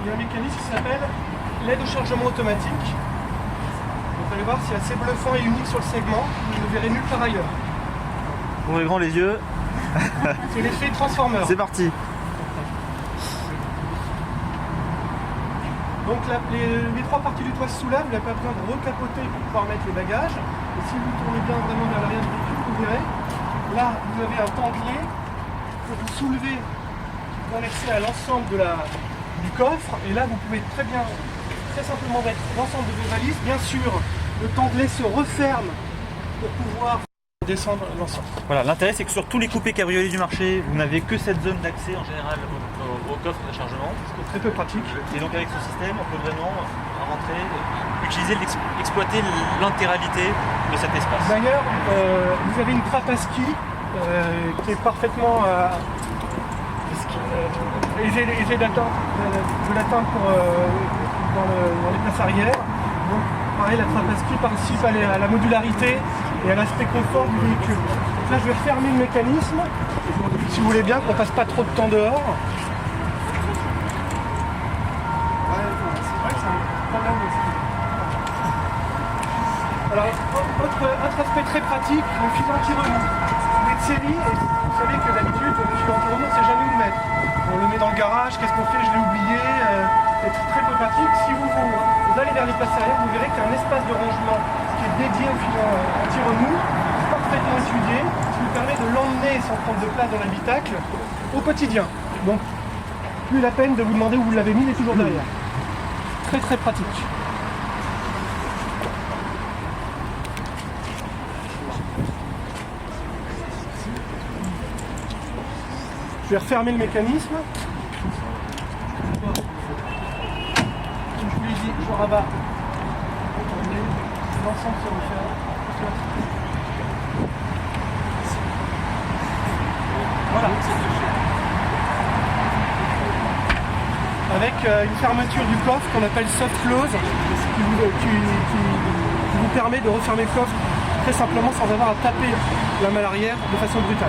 il y a un mécanisme qui s'appelle l'aide au chargement automatique. Vous allez voir, c'est assez bluffant et unique sur le segment. Vous ne le verrez nulle part ailleurs. Ouvrez grand les yeux. C'est l'effet transformer. C'est parti. Donc les trois parties du toit se soulèvent, vous n'avez pas besoin de recapoter pour pouvoir mettre les bagages. Et si vous tournez bien vraiment vers l'arrière du véhicule, vous verrez, là vous avez un tanguier que vous soulevez qui donne accès à l'ensemble du coffre. Et là vous pouvez très simplement mettre l'ensemble de vos valises. Bien sûr, le tanguier se referme pour pouvoir descendre l'ensemble. Voilà, l'intérêt c'est que sur tous les coupés cabriolets du marché, vous n'avez que cette zone d'accès en général au coffre de chargement. C'est très peu pratique. Et donc avec ce système, on peut vraiment rentrer, exploiter l'intégralité de cet espace. D'ailleurs, vous avez une trappe à ski qui est parfaitement aisée d'atteindre dans les places arrière. Donc, pareil, la trappe à ski participe à la modularité et à l'aspect confort du véhicule. Donc là, je vais refermer le mécanisme, si vous voulez bien qu'on passe pas trop de temps dehors. C'est vrai que c'est un problème aussi. Alors, autre aspect très pratique, le fil anti-remous. Il est de série et vous savez que d'habitude, le fil anti-remous, on ne sait jamais où le mettre. On le met dans le garage, qu'est-ce qu'on fait? Je l'ai oublié. C'est très peu pratique. Si vous allez vers les places arrière, vous verrez qu'il y a un espace de rangement qui est dédié au fil anti-remous, parfaitement étudié, qui vous permet de l'emmener sans prendre de place dans l'habitacle au quotidien. Donc, plus la peine de vous demander où vous l'avez mis, il est toujours derrière. Très très pratique. Je vais refermer le mécanisme. Comme je vous l'ai dit, je rabats. L'ensemble se referme. Voilà. Avec une fermeture du coffre qu'on appelle soft close, qui vous permet de refermer le coffre très simplement sans avoir à taper la malle arrière de façon brutale.